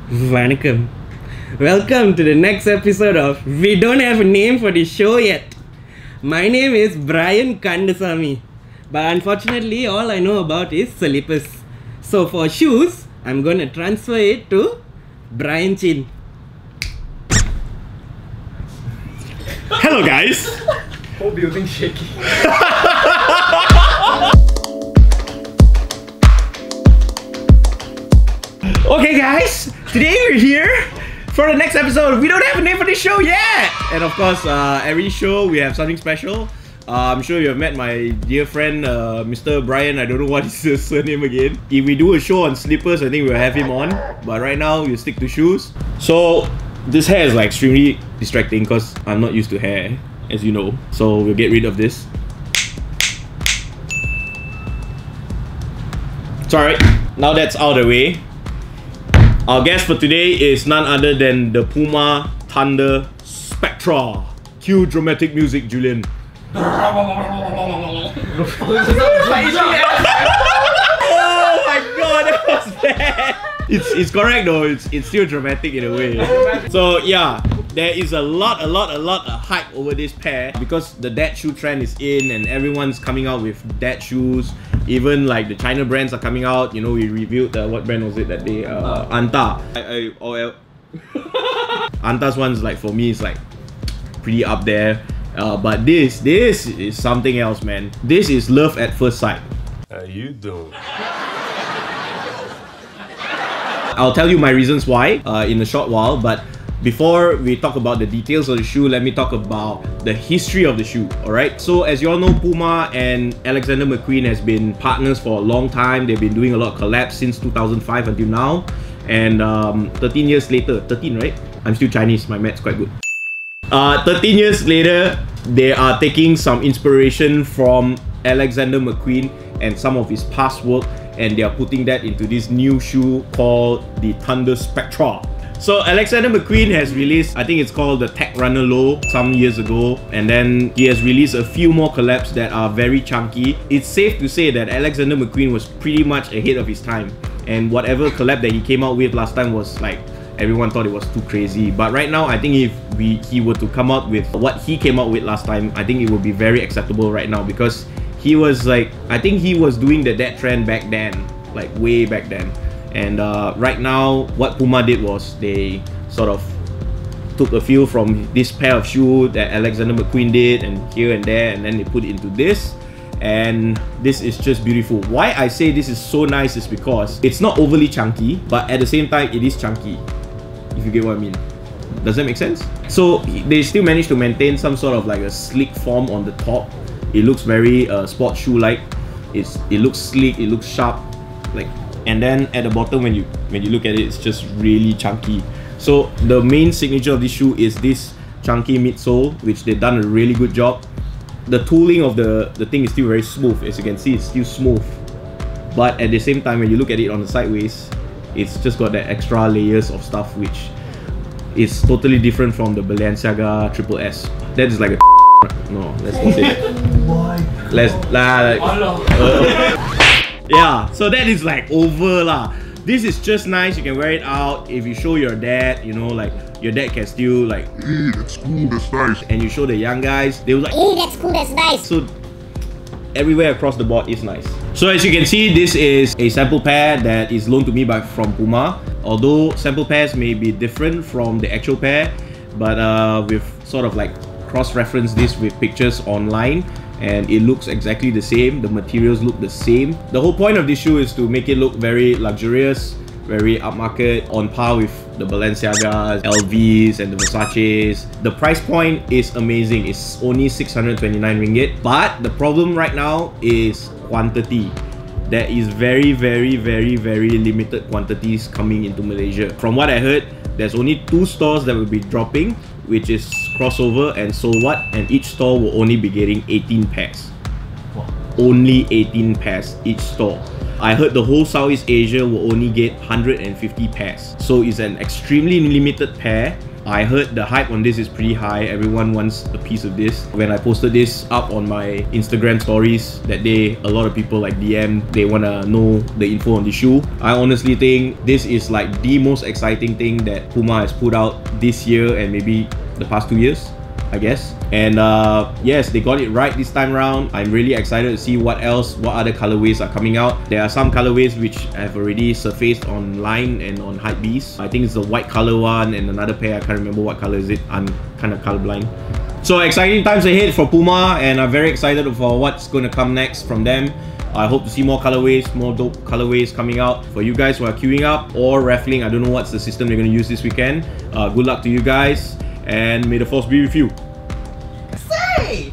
Vanakkam. Welcome to the next episode of We Don't Have a Name for the Show Yet. My name is Bryan Kandasamy, but unfortunately all I know about is slippers. So for shoes, I'm gonna transfer it to Bryan Chin. Hello guys! Whole building shaky. Okay guys, today we're here for the next episode. We don't have a name for this show yet! And of course, every show we have something special. I'm sure you have met my dear friend, Mr. Bryan. I don't know what is his surname again. If we do a show on slippers, I think we'll have him on. But right now, we'll stick to shoes. So, this hair is like extremely distracting because I'm not used to hair, as you know. So, we'll get rid of this. It's alright. Now that's out of the way. Our guest for today is none other than the Puma Thunder Spectra. Cue dramatic music, Julian. Oh my god, that was bad! It's correct though, it's still dramatic in a way. So yeah, there is a lot of hype over this pair because the dad shoe trend is in and everyone's coming out with dad shoes. Even like the China brands are coming out. You know, we reviewed what brand was it that day? Anta. Anta's one's like, for me, it's like pretty up there. But this is something else, man. This is love at first sight. How you doing? I'll tell you my reasons why in a short while, but before we talk about the details of the shoe, let me talk about the history of the shoe, alright? So as you all know, Puma and Alexander McQueen has been partners for a long time. They've been doing a lot of collabs since 2005 until now. And 13 years later, 13 right? I'm still Chinese, my math's quite good. 13 years later, they are taking some inspiration from Alexander McQueen and some of his past work, and they are putting that into this new shoe called the Thunder Spectra. So Alexander McQueen has released, I think it's called the Tech Runner Low some years ago, and then he has released a few more collabs that are very chunky. It's safe to say that Alexander McQueen was pretty much ahead of his time, and whatever collab that he came out with last time was like, everyone thought it was too crazy. But right now, I think if he were to come out with what he came out with last time, I think it would be very acceptable right now, because he was like, I think he was doing the dad trend back then, like way back then. And right now, what Puma did was they sort of took a few from this pair of shoe that Alexander McQueen did, and here and there, and then they put it into this. And this is just beautiful. Why I say this is so nice is because it's not overly chunky, but at the same time, it is chunky, if you get what I mean. Does that make sense? So they still managed to maintain some sort of like a sleek form on the top. It looks very sport shoe-like. It looks sleek, it looks sharp, like. And then at the bottom, when you look at it, it's just really chunky. So the main signature of this shoe is this chunky midsole, which they've done a really good job. The tooling of the thing is still very smooth. As you can see, it's still smooth. But at the same time, when you look at it on the sideways, it's just got that extra layers of stuff, which is totally different from the Balenciaga Triple S. That is like a no, let's not say that. Let's yeah, so that is like over lah. This is just nice. You can wear it out. If you show your dad, you know, like your dad can still like, hey, that's cool, that's nice. And you show the young guys, they will like, hey, that's cool, that's nice. So everywhere across the board is nice. So as you can see, this is a sample pair that is loaned to me from Puma. Although sample pairs may be different from the actual pair, but we've sort of like cross-referenced this with pictures online, and it looks exactly the same. The materials look the same. The whole point of this shoe is to make it look very luxurious, very upmarket, on par with the Balenciagas, LVs, and the Versaces. The price point is amazing. It's only 629 ringgit. But the problem right now is quantity. There is very limited quantities coming into Malaysia. From what I heard, there's only 2 stores that will be dropping, which is Crossover and So What, and each store will only be getting 18 pairs. Wow. Only 18 pairs each store. I heard the whole Southeast Asia will only get 150 pairs. So it's an extremely limited pair, I heard the hype on this is pretty high. Everyone wants a piece of this. When I posted this up on my Instagram stories that day, a lot of people like DM, they wanna know the info on the shoe. I honestly think this is like the most exciting thing that Puma has put out this year and maybe the past 2 years, I guess. And yes, they got it right this time around. I'm really excited to see what other colorways are coming out. There are some colorways which have already surfaced online and on Hypebeast. I think it's the white color one and another pair. I can't remember what color is it. I'm kind of colorblind. So exciting times ahead for Puma, and I'm very excited for what's going to come next from them. I hope to see more colorways, more dope colorways coming out for you guys who are queuing up or raffling. I don't know what's the system they're going to use this weekend. Good luck to you guys, and may the force be with you. Say!